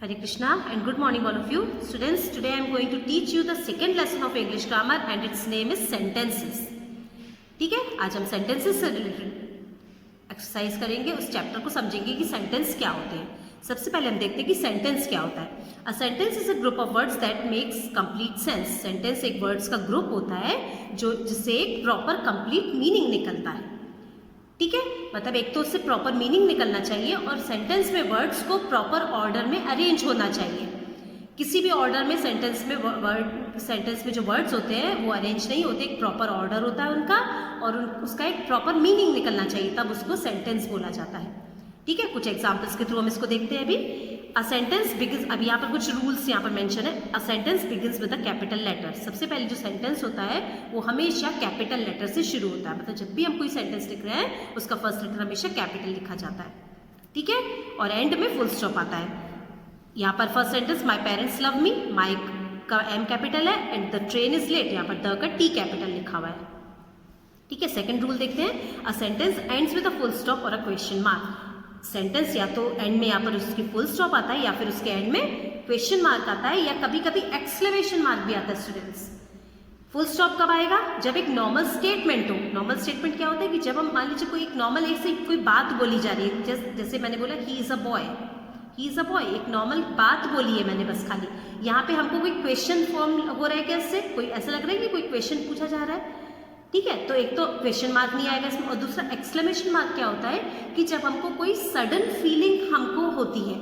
Hare Krishna and good morning all of you. Students, today I am going to teach you the second lesson of English grammar and its name is sentences. ठीक है, आज हम sentences से related exercise करेंगे, उस chapter को समझेंगे कि सेंटेंस क्या होते हैं. सबसे पहले हम देखते हैं कि सेंटेंस क्या होता है. A sentence is a group of words that makes complete sense. Sentence एक वर्ड्स का ग्रुप होता है जो जिससे एक प्रॉपर कंप्लीट मीनिंग निकलता है. ठीक है, मतलब एक तो उससे प्रॉपर मीनिंग निकलना चाहिए और सेंटेंस में वर्ड्स को प्रॉपर ऑर्डर में अरेंज होना चाहिए. किसी भी ऑर्डर में सेंटेंस में जो वर्ड्स होते हैं वो अरेंज नहीं होते, एक प्रॉपर ऑर्डर होता है उनका और उसका एक प्रॉपर मीनिंग निकलना चाहिए, तब उसको सेंटेंस बोला जाता है. ठीक है, कुछ एग्जाम्पल्स के थ्रू हम इसको देखते हैं. अभी अ सेंटेंस बिगिंस, अभी यहाँ पर कुछ रूल्स यहाँ पर मेंशन है. A sentence begins with a capital letter. सबसे पहले जो सेंटेंस होता है वो हमेशा कैपिटल लेटर से शुरू होता है. मतलब जब भी हम कोई सेंटेंस लिख रहे हैं उसका फर्स्ट लेटर हमेशा कैपिटल लिखा जाता है. ठीक है, और एंड में फुल स्टॉप आता है. यहाँ पर first sentence my parents love me, my का एम कैपिटल है and the train is late, यहाँ पर द का टी कैपिटल लिखा हुआ है. ठीक है, सेकंड रूल देखते हैं. A sentence ends with a full stop और अ क्वेश्चन मार्क. सेंटेंस या तो एंड में यहाँ पर उसकी फुल स्टॉप आता है या फिर उसके एंड में क्वेश्चन मार्क आता है या कभी कभी एक्सक्लेमेशन मार्क भी आता है. स्टूडेंट्स, फुल स्टॉप कब आएगा? जब एक नॉर्मल स्टेटमेंट हो. नॉर्मल स्टेटमेंट क्या होता है कि जब हम मान लीजिए कोई एक नॉर्मल एक से कोई बात बोली जा रही है, जैसे मैंने बोला he is a boy, he is a boy, एक नॉर्मल बात बोली है मैंने बस खाली. यहाँ पे हमको कोई क्वेश्चन फॉर्म हो रहा है क्या इससे? कोई ऐसा लग रहा है कि कोई क्वेश्चन पूछा जा रहा है. ठीक है, तो एक तो क्वेश्चन मार्क नहीं आएगा इसमें और दूसरा एक्सक्लेमेशन मार्क क्या होता है कि जब हमको कोई सडन फीलिंग हमको होती है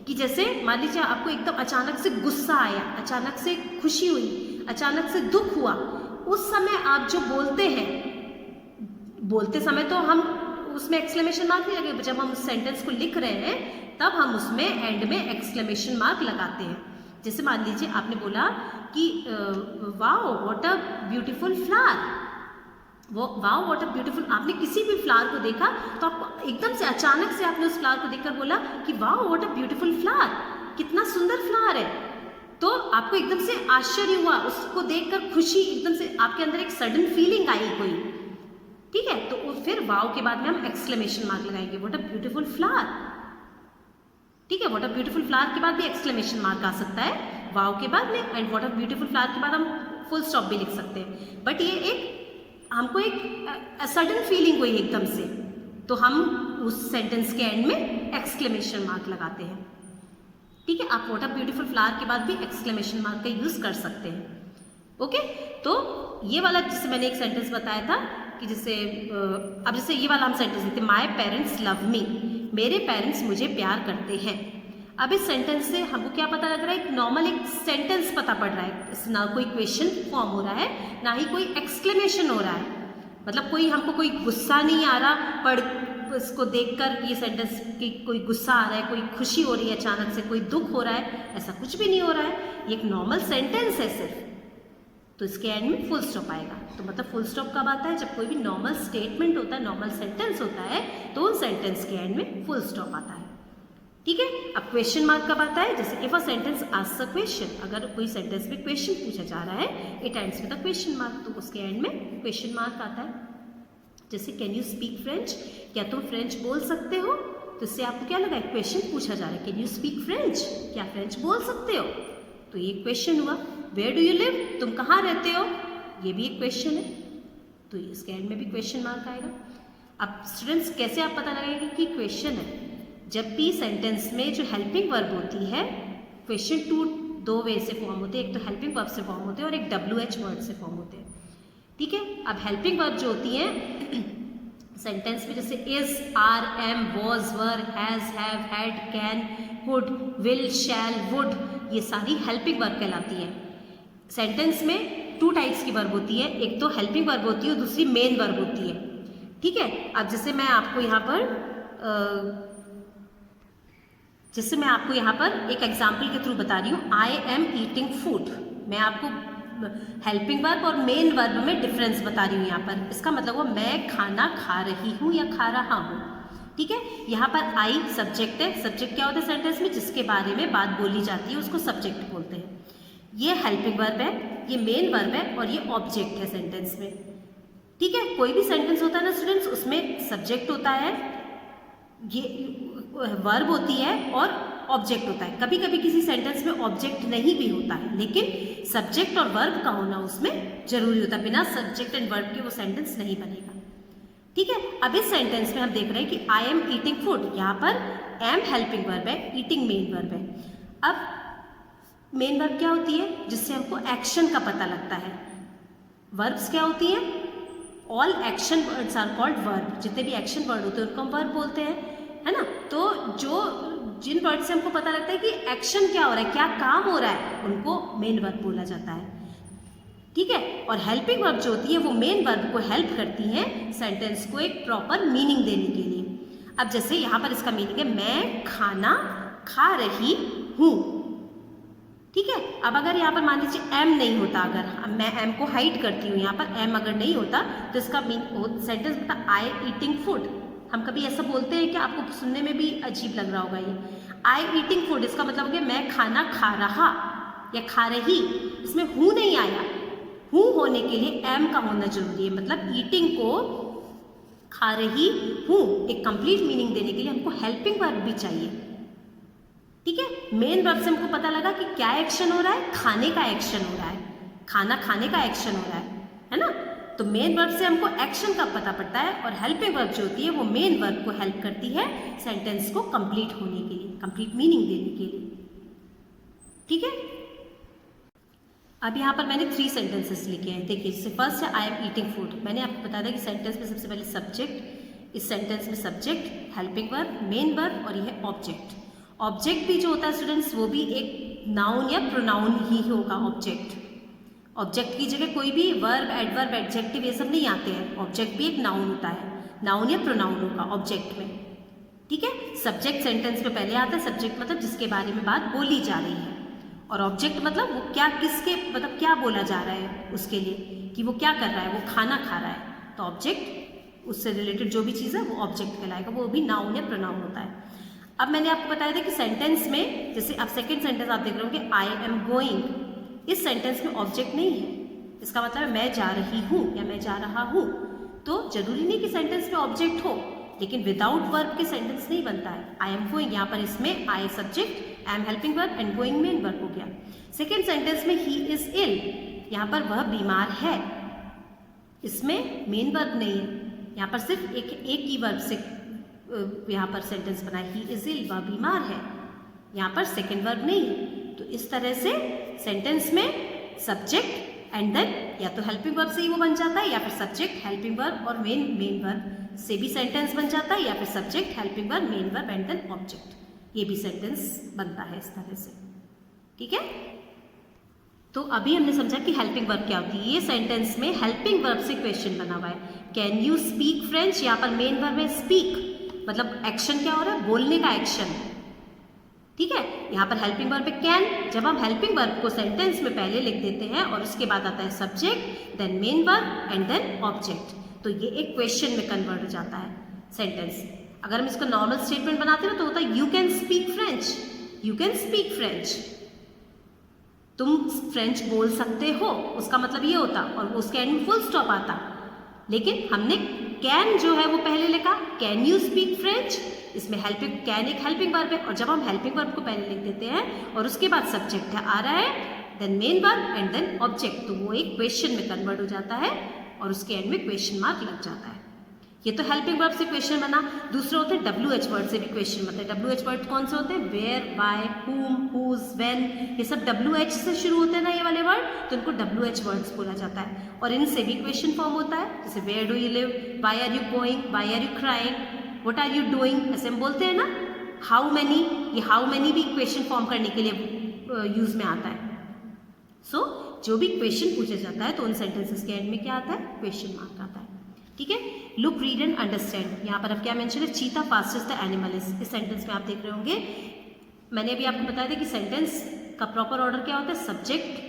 कि जैसे मान लीजिए आपको एकदम अचानक से गुस्सा आया, अचानक से खुशी हुई, अचानक से दुख हुआ, उस समय आप जो बोलते हैं, बोलते समय तो हम उसमें एक्सक्लेमेशन मार्क नहीं लगेगा. जब हम उस सेंटेंस को लिख रहे हैं तब हम उसमें एंड में एक्सक्लेमेशन मार्क लगाते हैं. जैसे मान लीजिए आपने बोला कि wow what a beautiful flower, वो वाओ व्हाट अ ब्यूटीफुल, आपने किसी भी फ्लावर को देखा तो आपको एकदम से अचानक से आपने उस फ्लावर को देखकर बोला कि wow what a beautiful flower, कितना सुंदर फ्लावर है. तो आपको एकदम से आश्चर्य हुआ, उसको देखकर खुशी, एकदम से आपके अंदर एक सडन फीलिंग आई कोई. ठीक है, तो फिर वाओ के बाद में हम एक्सक्लेमेशन मार्क लगाएंगे, व्हाट अ ब्यूटीफुल फ्लावर. ठीक है, व्हाट अ ब्यूटीफुल फ्लावर के बाद भी एक्सक्लेमेशन मार्क आ सकता है वाओ के बाद में, and what a beautiful flower के बाद हम फुल स्टॉप भी लिख सकते हैं. बट ये एक हमको एक सडन फीलिंग हुई एकदम से, तो हम उस सेंटेंस के एंड में एक्सक्लेमेशन मार्क लगाते हैं. ठीक है, आप व्हाट अ ब्यूटीफुल फ्लावर के बाद भी एक्सक्लेमेशन मार्क का यूज कर सकते हैं. ओके, तो ये वाला जिससे मैंने एक सेंटेंस बताया था कि जैसे अब जैसे ये वाला हम सेंटेंस देखते हैं, माई पेरेंट्स लव मी, मेरे पेरेंट्स मुझे प्यार करते हैं. अब इस सेंटेंस से हमको क्या पता लग रहा है? एक नॉर्मल एक सेंटेंस पता पड़ रहा है, ना कोई क्वेश्चन फॉर्म हो रहा है ना ही कोई एक्सक्लेमेशन हो रहा है. मतलब कोई हमको कोई गुस्सा नहीं आ रहा, पढ़ इसको देखकर ये सेंटेंस की कोई गुस्सा आ रहा है, कोई खुशी हो रही है अचानक से, कोई दुख हो रहा है, ऐसा कुछ भी नहीं हो रहा है. ये एक नॉर्मल सेंटेंस है सिर्फ, तो इसके एंड में फुल स्टॉप आएगा. तो मतलब फुल स्टॉप कब आता है? जब कोई भी नॉर्मल स्टेटमेंट होता है, नॉर्मल सेंटेंस होता है, तो उन सेंटेंस के एंड में फुल स्टॉप आता है. ठीक है, अब क्वेश्चन मार्क कब आता है? जैसे if a sentence asks a question, अगर कोई सेंटेंस में क्वेश्चन पूछा जा रहा है, it ends with a question mark, तो उसके एंड में क्वेश्चन मार्क आता है. जैसे कैन यू स्पीक फ्रेंच, क्या तुम फ्रेंच बोल सकते हो? तो इससे आपको क्या लगा? क्वेश्चन पूछा जा रहा है, कैन यू स्पीक फ्रेंच, क्या फ्रेंच बोल सकते हो? तो ये क्वेश्चन हुआ. वेयर डू यू लिव, तुम कहाँ रहते हो, ये भी एक क्वेश्चन है, तो इसके एंड में भी क्वेश्चन मार्क आएगा. अब स्टूडेंट्स, कैसे आप पता लगाएंगे कि क्वेश्चन है? जब भी सेंटेंस में जो हेल्पिंग वर्ब होती है, क्वेश्चन दो वे से फॉर्म होते हैं, एक तो हेल्पिंग वर्ब से फॉर्म होते हैं और एक WH वर्ड से फॉर्म होते हैं. ठीक है, अब हेल्पिंग वर्ब जो होती है सेंटेंस में, जैसे is, are, am, was, were, has, have, had, can, could, will, shall, would, ये सारी हेल्पिंग वर्ब कहलाती है. सेंटेंस में 2 टाइप्स की वर्ब होती है, एक तो हेल्पिंग वर्ब होती है और दूसरी मेन वर्ब होती है. ठीक है, अब जैसे मैं आपको यहाँ पर एक एग्जाम्पल के थ्रू बता रही हूँ, आई एम ईटिंग फूड. मैं आपको हेल्पिंग वर्ब और मेन वर्ब में डिफरेंस बता रही हूँ. यहाँ पर इसका मतलब वो मैं खाना खा रही हूँ या खा रहा हूँ. ठीक है, यहाँ पर आई सब्जेक्ट है. सब्जेक्ट क्या होता है सेंटेंस में? जिसके बारे में बात बोली जाती है उसको सब्जेक्ट बोलते हैं. ये हेल्पिंग वर्ब है, ये मेन वर्ब है और ये ऑब्जेक्ट है सेंटेंस में. ठीक है, कोई भी सेंटेंस होता है ना स्टूडेंट्स, उसमें सब्जेक्ट होता है, ये वर्ब होती है और ऑब्जेक्ट होता है। कभी कभी किसी सेंटेंस में ऑब्जेक्ट नहीं भी होता है, लेकिन सब्जेक्ट और वर्ब का होना उसमें जरूरी होता है। बिना सब्जेक्ट एंड वर्ब के वो सेंटेंस नहीं बनेगा। ठीक है, अब इस सेंटेंस में हम देख रहे हैं कि आई एम ईटिंग फूड, यहाँ पर एम हेल्पिंग वर्ब है, ईटिंग मेन वर्ब है। अब मेन वर्ब क्या होती है? जिससे हमको एक्शन का पता लगता है। वर्ब्स क्या होती हैं? All action words are called verb. जितने भी एक्शन वर्ड होते हैं उनको हम वर्ब बोलते हैं, है ना। तो जिन वर्ड से हमको पता लगता है कि एक्शन क्या हो रहा है, क्या काम हो रहा है, उनको मेन वर्ब बोला जाता है। ठीक है, और हेल्पिंग वर्ब जो होती है वो मेन वर्ब को हेल्प करती हैं सेंटेंस को एक प्रॉपर मीनिंग देने के लिए। अब जैसे यहाँ पर इसका मीनिंग है मैं खाना खा रही हूँ। ठीक है, अब अगर यहाँ पर मान लीजिए एम नहीं होता, अगर मैं एम को हाइड करती हूँ, यहाँ पर एम अगर नहीं होता तो इसका सेंटेंस बता आई ईटिंग फूड। हम कभी ऐसा बोलते हैं कि आपको सुनने में भी अजीब लग रहा होगा ये आई ईटिंग फूड, इसका मतलब हो गया मैं खाना खा रहा या खा रही। इसमें हूँ नहीं आया, हूँ होने के लिए एम का होना जरूरी है। मतलब ईटिंग को खा रही हूँ एक कंप्लीट मीनिंग देने के लिए हमको हेल्पिंग वर्ब भी चाहिए। ठीक है, मेन वर्ब से हमको पता लगा कि क्या एक्शन हो रहा है, खाने का एक्शन हो रहा है, खाना खाने का एक्शन हो रहा है ना। तो मेन वर्ब से हमको एक्शन का पता पड़ता है, और हेल्पिंग वर्ब जो होती है वो मेन वर्ब को हेल्प करती है सेंटेंस को कंप्लीट होने के लिए, कंप्लीट मीनिंग देने के लिए। ठीक है, अब यहाँ पर मैंने 3 सेंटेंसेस लिखे हैं। देखिए, जैसे फर्स्ट है आई एम ईटिंग फूड। मैंने आपको बताया था कि सेंटेंस में सबसे पहले सब्जेक्ट, इस सेंटेंस में subject, helping verb, main verb और यह है ऑब्जेक्ट। ऑब्जेक्ट भी जो होता है स्टूडेंट्स वो भी एक नाउन या प्रोनाउन ही होगा। ऑब्जेक्ट की जगह कोई भी वर्ब, एडवर्ब, एडजेक्टिव ये सब नहीं आते हैं। ऑब्जेक्ट भी एक नाउन होता है, नाउन या प्रोनाउन होगा ऑब्जेक्ट में। ठीक है, सब्जेक्ट सेंटेंस में पहले आता है। सब्जेक्ट मतलब जिसके बारे में बात बोली जा रही है, और ऑब्जेक्ट मतलब वो क्या, किसके, मतलब क्या बोला जा रहा है उसके लिए, कि वो क्या कर रहा है, वो खाना खा रहा है। तो ऑब्जेक्ट, उससे रिलेटेड जो भी चीज़ है वो ऑब्जेक्ट कहलाएगा, वो भी नाउन या प्रोनाउन होता है। अब मैंने आपको बताया था कि सेंटेंस में, जैसे अब सेकेंड सेंटेंस आप देख रहे होंगे आई एम गोइंग, इस सेंटेंस में ऑब्जेक्ट नहीं है। इसका मतलब है मैं जा रही हूँ या मैं जा रहा हूँ। तो जरूरी नहीं कि सेंटेंस में ऑब्जेक्ट हो, लेकिन विदाउट वर्ब के सेंटेंस नहीं बनता है। आई एम गोइंग, यहाँ पर इसमें I subject, I am helping verb and going main verb हो गया। सेकेंड सेंटेंस में ही इज इल, यहाँ पर वह बीमार है, इसमें मेन वर्ब नहीं है। यहाँ पर सिर्फ एक ही वर्ब से यहाँ पर सेंटेंस बना है, ही इज इल, वह बीमार है। यहाँ पर सेकेंड वर्ब नहीं है। तो इस तरह से सेंटेंस में सब्जेक्ट एंड देन या तो हेल्पिंग वर्ब से ही वो बन जाता है, या फिर सब्जेक्ट, हेल्पिंग वर्ब और मेन वर्ब से भी सेंटेंस बन जाता है, या फिर subject, helping verb, main verb and then object, ये भी सेंटेंस बनता है इस तरह से। ठीक है, तो अभी हमने समझा कि हेल्पिंग वर्ब क्या होती है। ये सेंटेंस में हेल्पिंग वर्ब से क्वेश्चन बना हुआ है। कैन यू स्पीक फ्रेंच, यहाँ पर मेन वर्ब है स्पीक, मतलब एक्शन क्या हो रहा है, बोलने का एक्शन। ठीक है, यहाँ पर हेल्पिंग वर्ब है कैन। जब हम हेल्पिंग वर्ब को सेंटेंस में पहले लिख देते हैं और उसके बाद आता है subject, then main verb and then object, तो ये एक क्वेश्चन में कन्वर्ट हो जाता है सेंटेंस। अगर हम इसको नॉर्मल स्टेटमेंट बनाते हैं तो होता है you can speak French, you can speak French, तुम फ्रेंच बोल सकते हो, उसका मतलब ये होता, और उसके एंड में फुल स्टॉप आता। लेकिन हमने कैन जो है वो पहले लिखा, कैन यू स्पीक फ्रेंच, इसमें हेल्पिंग, कैन एक हेल्पिंग वर्ब है, और जब हम हेल्पिंग वर्ब को पहले लिख देते हैं और उसके बाद सब्जेक्ट है आ रहा है, then main verb and then object, तो वो एक क्वेश्चन में कन्वर्ट हो जाता है और उसके एंड में क्वेश्चन मार्क लग जाता है। ये तो हेल्पिंग वर्ब से क्वेश्चन बना। दूसरे होते हैं WH वर्ड से भी क्वेश्चन बनते हैं। WH वर्ड कौन से होते हैं, वेयर, वाई, हुम, हुज, व्हेन, ये सब WH से शुरू होते हैं ना ये वाले वर्ड, तो इनको WH वर्ड्स बोला जाता है। और इनसे भी क्वेश्चन फॉर्म होता है, जैसे where do you live, why are you going, why are you crying, what are you doing, ऐसे हम बोलते हैं ना। हाउ मैनी, ये हाउ मैनी भी क्वेश्चन फॉर्म करने के लिए यूज में आता है। सो जो भी क्वेश्चन पूछा जाता है तो उन सेंटेंसेस के एंड में क्या आता है, क्वेश्चन मार्क आता है। ठीक है, लुक, रीड एंड अंडरस्टैंड, यहाँ पर अब क्या मेंशन है, चीता फास्टेस्ट द एनिमल इज। इस सेंटेंस में आप देख रहे होंगे, मैंने अभी आपको बताया था कि सेंटेंस का प्रॉपर ऑर्डर क्या होता है, subject,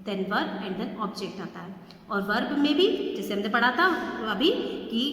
then verb and then object आता है। और वर्ब में भी जैसे हमने पढ़ा था अभी कि